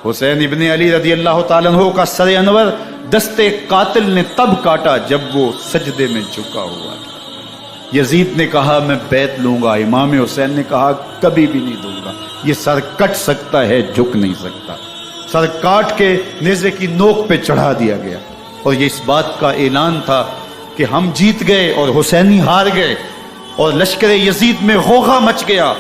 حسین ابن علی رضی اللہ تعالیٰ عنہ کا سر انور دستے قاتل نے تب کاٹا جب وہ سجدے میں جھکا ہوا تھا۔ یزید نے کہا میں بیعت لوں گا، امام حسین نے کہا کبھی بھی نہیں دوں گا، یہ سر کٹ سکتا ہے جھک نہیں سکتا۔ سر کاٹ کے نیزے کی نوک پہ چڑھا دیا گیا، اور یہ اس بات کا اعلان تھا کہ ہم جیت گئے اور حسینی ہار گئے، اور لشکر یزید میں غوغا مچ گیا،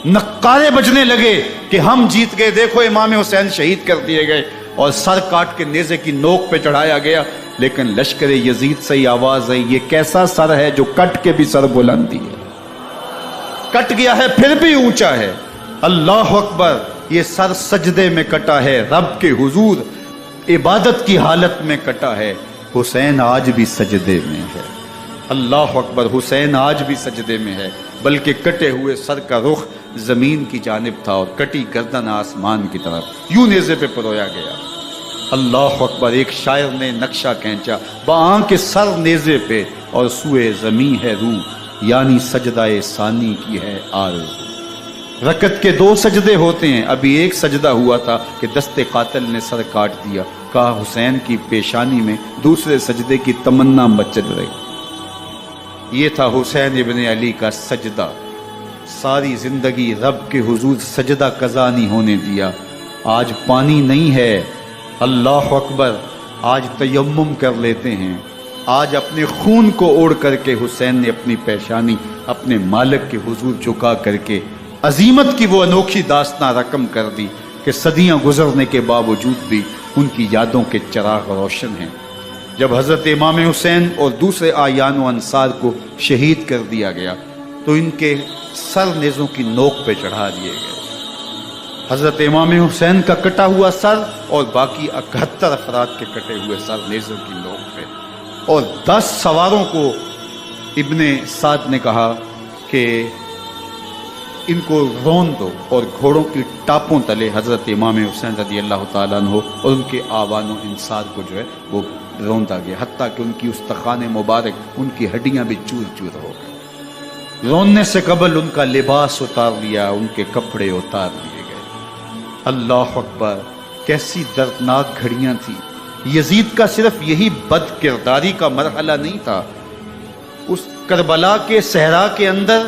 نقارے بجنے لگے کہ ہم جیت گئے، دیکھو امام حسین شہید کر دیے گئے، اور سر کاٹ کے نیزے کی نوک پہ چڑھایا گیا۔ لیکن لشکر یزید سے ہی آواز آئی یہ کیسا سر ہے جو کٹ کے بھی سر بلندی ہے، کٹ گیا ہے پھر بھی اونچا ہے۔ اللہ اکبر، یہ سر سجدے میں کٹا ہے، رب کے حضور عبادت کی حالت میں کٹا ہے۔ حسین آج بھی سجدے میں ہے، اللہ اکبر، حسین آج بھی سجدے میں ہے، بلکہ کٹے ہوئے سر کا رخ زمین کی جانب تھا اور کٹی گردن آسمان کی طرف، یوں نیزے پہ پرویا گیا۔ اللہ اکبر، ایک شاعر نے نقشہ کھینچا، بآنکھ سر نیزے پہ اور سوئے زمین ہے روح، یعنی سجدہ ثانی کی ہے آرزو۔ رکعت کے 2 سجدے ہوتے ہیں، ابھی ایک سجدہ ہوا تھا کہ دست قاتل نے سر کاٹ دیا، کہا حسین کی پیشانی میں دوسرے سجدے کی تمنا مچل رہی۔ یہ تھا حسین ابن علی کا سجدہ، ساری زندگی رب کے حضور سجدہ قضا نہیں ہونے دیا۔ آج پانی نہیں ہے، اللہ اکبر، آج تیمم کر لیتے ہیں، آج اپنے خون کو اوڑ کر کے حسین نے اپنی پیشانی اپنے مالک کے حضور جھکا کر کے عظیمت کی وہ انوکھی داستان رقم کر دی کہ صدیاں گزرنے کے باوجود بھی ان کی یادوں کے چراغ روشن ہیں۔ جب حضرت امام حسین اور دوسرے آیان و انصار کو شہید کر دیا گیا تو ان کے سر نیزوں کی نوک پہ چڑھا دیے گئے۔ حضرت امام حسین کا کٹا ہوا سر اور باقی 71 افراد کے کٹے ہوئے سر نیزوں کی نوک پہ، اور 10 سواروں کو ابن سعد نے کہا کہ ان کو رون دو، اور گھوڑوں کی ٹاپوں تلے حضرت امام حسین رضی اللہ تعالیٰ عنہ اور ان کے آوان و انصار کو جو ہے وہ روندا گیا، حتیٰ کہ ان کی استخوان مبارک، ان کی ہڈیاں بھی چور چور ہو گئی۔ روننے سے قبل ان کا لباس اتار لیا، ان کے کپڑے اتار لیے گئے۔ اللہ اکبر، کیسی دردناک گھڑیاں تھیں۔ یزید کا صرف یہی بد کرداری کا مرحلہ نہیں تھا، اس کربلا کے صحرا کے اندر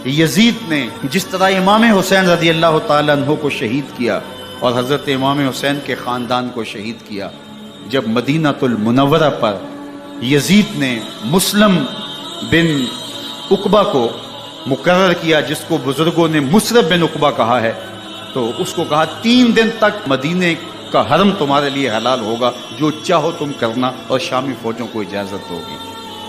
یزید نے جس طرح امام حسین رضی اللہ تعالیٰ عنہ کو شہید کیا اور حضرت امام حسین کے خاندان کو شہید کیا، جب مدینہ المنورہ پر یزید نے مسلم بن عقبہ کو مقرر کیا، جس کو بزرگوں نے مصرب بن عقبہ کہا ہے، تو اس کو کہا 3 دن تک مدینے کا حرم تمہارے لیے حلال ہوگا، جو چاہو تم کرنا، اور شامی فوجوں کو اجازت ہوگی۔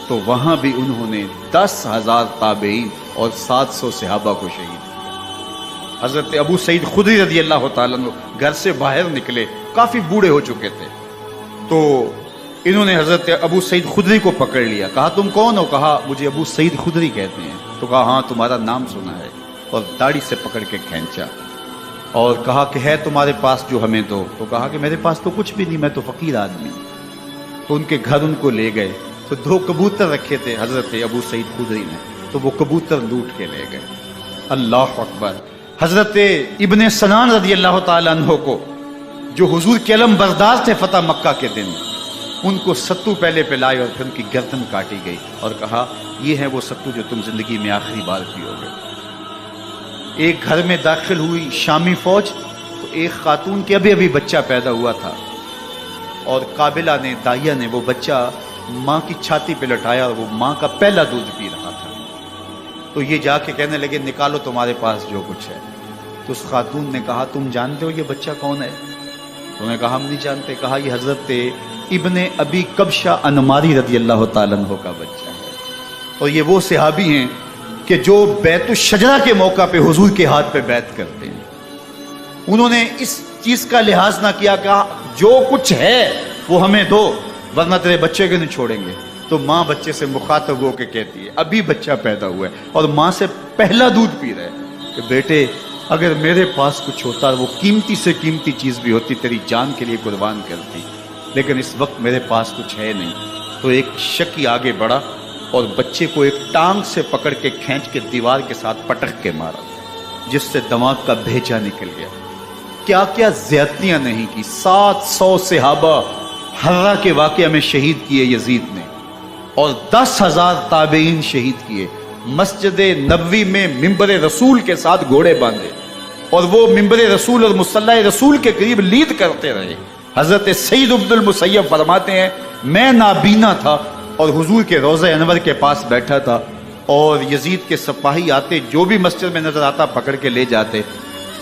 تو وہاں بھی انہوں نے 10,000 تابعین اور 700 صحابہ کو شہید کیا۔ حضرت ابو سعید خدری رضی اللہ تعالیٰ عنہ گھر سے باہر نکلے، کافی بوڑھے ہو چکے تھے، تو انہوں نے حضرت ابو سعید خدری کو پکڑ لیا، کہا تم کون ہو؟ کہا مجھے ابو سعید خدری کہتے ہیں۔ تو کہا ہاں تمہارا نام سنا ہے، اور داڑھی سے پکڑ کے کھینچا اور کہا کہ ہے تمہارے پاس جو ہمیں دو؟ تو کہا کہ میرے پاس تو کچھ بھی نہیں، میں تو فقیر آدمی ہوں۔ تو ان کے گھر ان کو لے گئے، تو 2 کبوتر رکھے تھے حضرت ابو سعید خدری نے، تو وہ کبوتر لوٹ کے لے گئے۔ اللہ اکبر، حضرت ابن سنان رضی اللہ تعالیٰ عنہ کو جو حضور کے علم بردار تھے فتح مکہ کے دن، ان کو ستو پہلے پہ لائے اور پھر ان کی گردن کاٹی گئی، اور کہا یہ ہے وہ ستو جو تم زندگی میں آخری بار پیو گے۔ ایک گھر میں داخل ہوئی شامی فوج، تو ایک خاتون کے ابھی بچہ پیدا ہوا تھا، اور قابلہ نے، دائیا نے وہ بچہ ماں کی چھاتی پہ لٹایا، اور وہ ماں کا پہلا دودھ پی رہا تھا۔ تو یہ جا کے کہنے لگے نکالو تمہارے پاس جو کچھ ہے۔ تو اس خاتون نے کہا تم جانتے ہو یہ بچہ کون ہے؟ انہوں نے کہا ہم نہیں جانتے۔ کہا یہ حضرت ابن ابی کبشہ انماری رضی اللہ تعالیٰ عنہ کا بچہ ہے، اور یہ وہ صحابی ہیں کہ جو بیت الشجرہ کے موقع پہ حضور کے ہاتھ پہ بیعت کرتے ہیں۔ انہوں نے اس چیز کا لحاظ نہ کیا کہ جو کچھ ہے وہ ہمیں دو، ورنہ تیرے بچے کو نہیں چھوڑیں گے۔ تو ماں بچے سے مخاطب ہو کے کہتی ہے، ابھی بچہ پیدا ہوا ہے اور ماں سے پہلا دودھ پی رہے، کہ بیٹے اگر میرے پاس کچھ ہوتا، وہ قیمتی سے قیمتی چیز بھی ہوتی، تیری جان کے لیے قربان کرتی، لیکن اس وقت میرے پاس کچھ ہے نہیں۔ تو ایک شکی آگے بڑھا اور بچے کو ایک ٹانگ سے پکڑ کے کھینچ کے دیوار کے ساتھ پٹک کے مارا، جس سے دماغ کا بھیجا نکل گیا۔ کیا کیا زیادتیاں نہیں کی. 700 صحابہ حرہ کے واقعہ میں شہید کیے یزید نے، اور 10,000 تابعین شہید کیے. مسجد نبوی میں منبر رسول کے ساتھ گھوڑے باندھے، اور وہ منبر رسول اور مصلی رسول کے قریب لید کرتے رہے. حضرت سید عبد المسیب فرماتے ہیں میں نابینا تھا اور حضور کے روضہ انور کے پاس بیٹھا تھا، اور یزید کے سپاہی آتے، جو بھی مسجد میں نظر آتا پکڑ کے لے جاتے.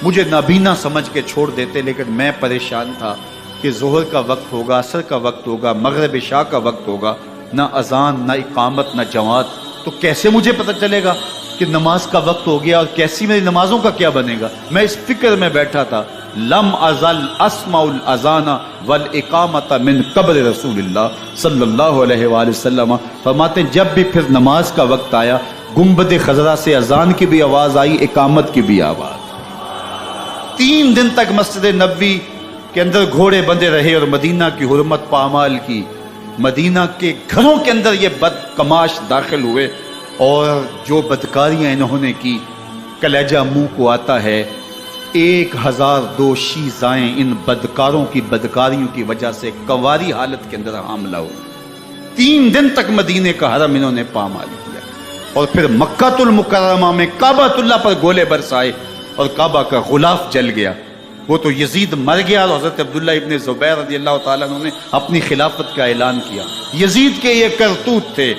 مجھے نابینا سمجھ کے چھوڑ دیتے، لیکن میں پریشان تھا کہ ظہر کا وقت ہوگا، عصر کا وقت ہوگا، مغرب عشاء کا وقت ہوگا، نہ اذان نہ اقامت نہ جماعت، تو کیسے مجھے پتہ چلے گا کہ نماز کا وقت ہو گیا، اور کیسی میری نمازوں کا کیا بنے گا. میں اس فکر میں بیٹھا تھا. لم ازل اسمع الاذان والاقامت من قبر رسول اللہ صلی اللہ علیہ وآلہ وسلم. فرماتے ہیں جب بھی پھر نماز کا وقت آیا، گنبد خضرا سے اذان کی بھی آواز آئی، اقامت کی بھی آواز. 3 دن تک مسجد نبوی کے اندر گھوڑے بندے رہے، اور مدینہ کی حرمت پامال کی. مدینہ کے گھروں کے اندر یہ بد کماش داخل ہوئے، اور جو بدکاریاں انہوں نے کی کلیجہ منہ کو آتا ہے. 1002 شیزائیں ان بدکاروں کی بدکاریوں کی وجہ سے کنواری حالت کے اندر حاملہ ہو. 3 دن تک مدینے کا حرم انہوں نے پامال کیا، اور پھر مکہ المکرمہ میں کعبۃ اللہ پر گولے برسائے، اور کعبہ کا غلاف جل گیا. وہ تو یزید مر گیا، اور حضرت عبداللہ ابن زبیر رضی اللہ تعالیٰ عنہ نے اپنی خلافت کا اعلان کیا. یزید کے یہ کرتوت تھے،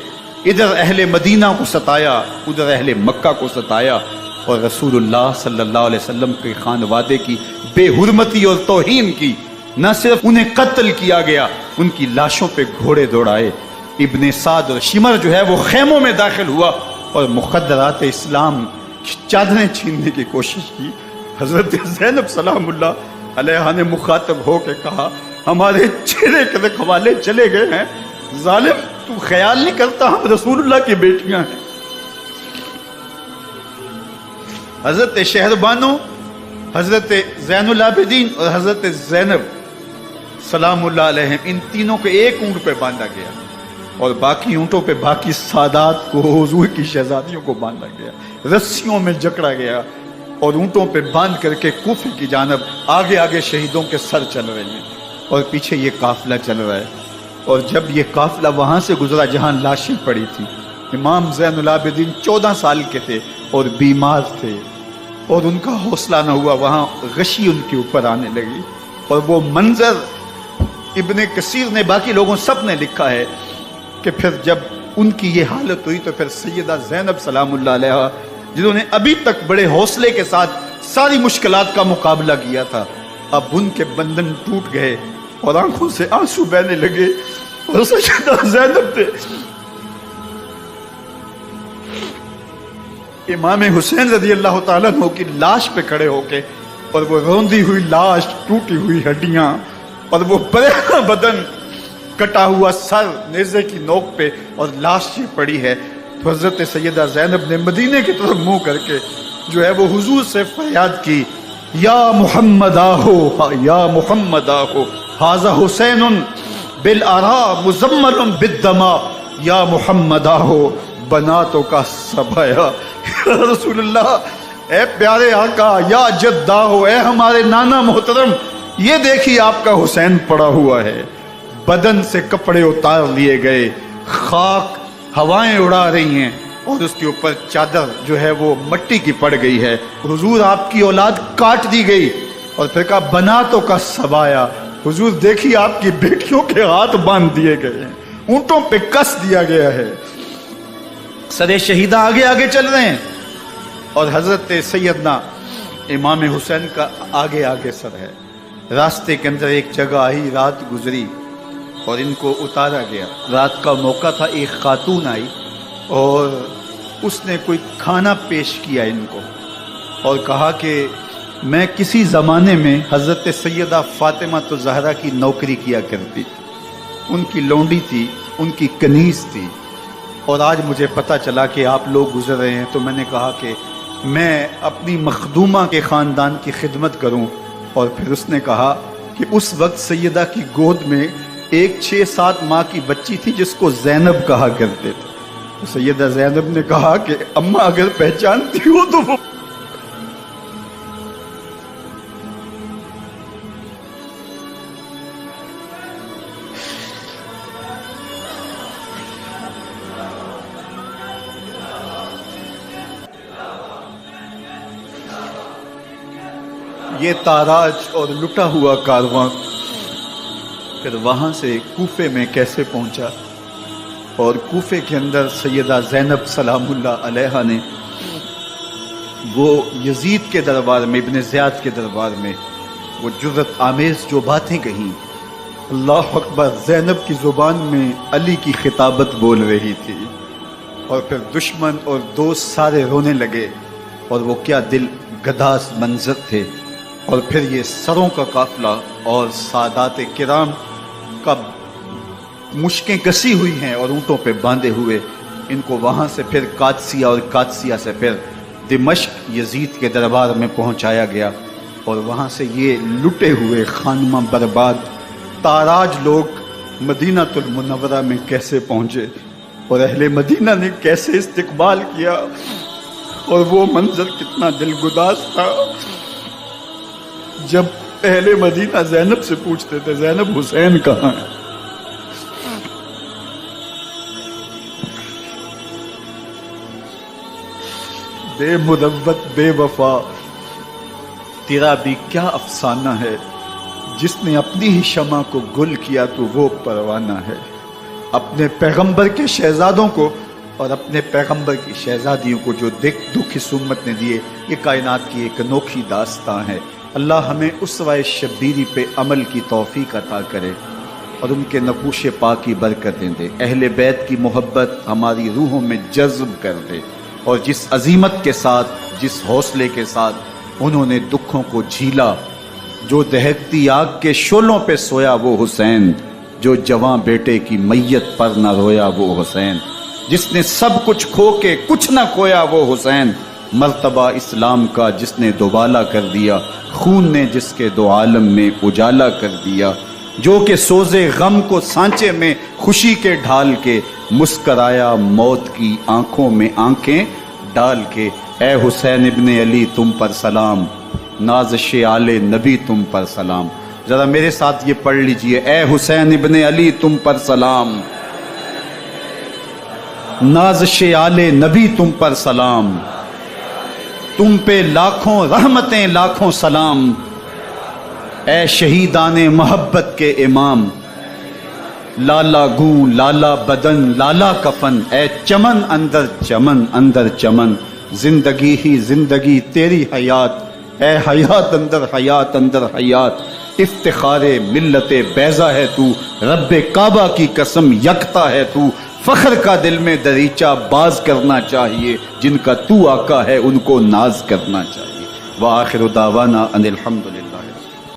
ادھر اہل مدینہ کو ستایا، ادھر اہل مکہ کو ستایا، اور رسول اللہ صلی اللہ علیہ وسلم کے خانوادے کی بے حرمتی اور توہین کی. نہ صرف انہیں قتل کیا گیا، ان کی لاشوں پہ گھوڑے دوڑائے. ابن سعد اور شمر جو ہے وہ خیموں میں داخل ہوا اور مخدرات اسلام کی چادریں چھیننے کی کوشش کی. حضرت زینب سلام اللہ علیہ نے مخاطب ہو کے کہا ہمارے چہرے کے رکھوالے چلے گئے ہیں، ظالم تو خیال نہیں کرتا ہم رسول اللہ کی بیٹیاں ہیں. حضرت شہربانو، حضرت زین العابدین اور حضرت زینب سلام اللہ علیہ، ان تینوں کو ایک اونٹ پہ باندھا گیا، اور باقی اونٹوں پہ باقی سادات کو، حضور کی شہزادیوں کو باندھا گیا، رسیوں میں جکڑا گیا، اور اونٹوں پہ باندھ کر کے کوفے کی جانب آگے آگے شہیدوں کے سر چل رہے ہیں، اور پیچھے یہ قافلہ چل رہا ہے. اور جب یہ قافلہ وہاں سے گزرا جہاں لاشیں پڑی تھی، امام زین العابدین 14 سال کے تھے اور بیمار تھے، اور ان کا حوصلہ نہ ہوا، وہاں غشی ان کے اوپر آنے لگی. اور وہ منظر ابن کثیر نے، باقی لوگوں سب نے لکھا ہے کہ پھر جب ان کی یہ حالت ہوئی تو پھر سیدہ زینب سلام اللہ علیہ، جنہوں نے ابھی تک بڑے حوصلے کے ساتھ ساری مشکلات کا مقابلہ کیا تھا، اب ان کے بندن ٹوٹ گئے اور آنکھوں سے آنسو بہنے لگے، اور سیدہ زینب نے امام حسین رضی اللہ تعالیٰ عنہ کی لاش پہ کھڑے ہو کے، اور وہ روندی ہوئی لاش، ٹوٹی ہوئی ہڈیاں، اور وہ پریشان بدن، کٹا ہوا سر نیزے کی نوک پہ، اور لاش یہ پڑی ہے. تو حضرت سیدہ زینب نے مدینے کی طرف منہ کر کے جو ہے وہ حضور سے فریاد کی، یا محمد آہو، یا محمد آہو، ھذا حسین بالآراء مزمل بالدماء، یا محمد آہو بناتوں کا سبایا. رسول اللہ، اے پیارے آقا، یا جدہ ہو، اے ہمارے نانا محترم، یہ دیکھیے آپ کا حسین پڑا ہوا ہے. بدن سے کپڑے اتار لیے گئے، خاک ہوائیں اڑا رہی ہیں، اور اس کے اوپر چادر جو ہے وہ مٹی کی پڑ گئی ہے. حضور آپ کی اولاد کاٹ دی گئی، اور پھر کہا بناتوں کا سبایا. حضور دیکھیے آپ کی بیٹیوں کے ہاتھ باندھ دیے گئے ہیں، اونٹوں پہ کس دیا گیا ہے. سر شہیدہ آگے آگے چل رہے ہیں، اور حضرت سیدنا امام حسین کا آگے آگے سر ہے. راستے کے اندر ایک جگہ آئی، رات گزری اور ان کو اتارا گیا. رات کا موقع تھا، ایک خاتون آئی اور اس نے کوئی کھانا پیش کیا ان کو، اور کہا کہ میں کسی زمانے میں حضرت سیدہ فاطمہ الزہرا کی نوکری کیا کرتی تھی، ان کی لونڈی تھی، ان کی کنیز تھی، اور آج مجھے پتہ چلا کہ آپ لوگ گزر رہے ہیں، تو میں نے کہا کہ میں اپنی مخدومہ کے خاندان کی خدمت کروں. اور پھر اس نے کہا کہ اس وقت سیدہ کی گود میں ایک 6-7 ماہ کی بچی تھی جس کو زینب کہا کرتے تھے. تو سیدہ زینب نے کہا کہ اماں اگر پہچانتی ہو تو وہ یہ تاراج اور لٹا ہوا کارواں پھر وہاں سے کوفے میں کیسے پہنچا، اور کوفے کے اندر سیدہ زینب سلام اللہ علیہا نے وہ یزید کے دربار میں، ابن زیاد کے دربار میں وہ جرأت آمیز جو باتیں کہیں، اللہ اکبر، زینب کی زبان میں علی کی خطابت بول رہی تھی، اور پھر دشمن اور دوست سارے رونے لگے، اور وہ کیا دل گداز منظر تھے، اور پھر یہ سروں کا قافلہ اور سادات کرام کا مشکیں کسی ہوئی ہیں اور اونٹوں پہ باندھے ہوئے، ان کو وہاں سے پھر قادسیہ اور قادسیہ سے پھر دمشق یزید کے دربار میں پہنچایا گیا، اور وہاں سے یہ لٹے ہوئے خانمہ برباد تاراج لوگ مدینہ المنورہ میں کیسے پہنچے، اور اہل مدینہ نے کیسے استقبال کیا، اور وہ منظر کتنا دلگداز تھا جب اہل مدینہ زینب سے پوچھتے تھے زینب حسین کہاں ہے؟ بے مروت بے وفا، تیرا بھی کیا افسانہ ہے، جس نے اپنی ہی شمع کو گل کیا تو وہ پروانہ ہے۔ اپنے پیغمبر کے شہزادوں کو اور اپنے پیغمبر کی شہزادیوں کو جو دکھ اس امت نے دیے، یہ کائنات کی ایک انوکھی داستان ہے۔ اللہ ہمیں اسوہ شبیری پہ عمل کی توفیق عطا کرے اور ان کے نقوش پاک کی برکتیں دے، اہل بیت کی محبت ہماری روحوں میں جذب کر دے، اور جس عظیمت کے ساتھ، جس حوصلے کے ساتھ انہوں نے دکھوں کو جھیلا، جو دہکتی آگ کے شعلوں پہ سویا وہ حسین، جو جواں بیٹے کی میت پر نہ رویا وہ حسین، جس نے سب کچھ کھو کے کچھ نہ کھویا وہ حسین، مرتبہ اسلام کا جس نے دوبالا کر دیا، خون نے جس کے دو عالم میں اجالا کر دیا، جو کہ سوزے غم کو سانچے میں خوشی کے ڈھال کے مسکرایا موت کی آنکھوں میں آنکھیں ڈال کے۔ اے حسین ابن علی تم پر سلام، نازش آل نبی تم پر سلام۔ ذرا میرے ساتھ یہ پڑھ لیجئے، اے حسین ابن علی تم پر سلام، نازش آل نبی تم پر سلام، تم پہ لاکھوں رحمتیں لاکھوں سلام، اے شہیدان محبت کے امام، لالا گوں لالا بدن لالا کفن، اے چمن اندر چمن، زندگی ہی زندگی تیری حیات، اے حیات اندر حیات، افتخار ملت بیضا ہے تو، رب کعبہ کی قسم یکتا ہے تو، فخر کا دل میں دریچہ باز کرنا چاہیے، جن کا تو آقا ہے ان کو ناز کرنا چاہیے۔ وآخر دعوانا ان الحمدللہ۔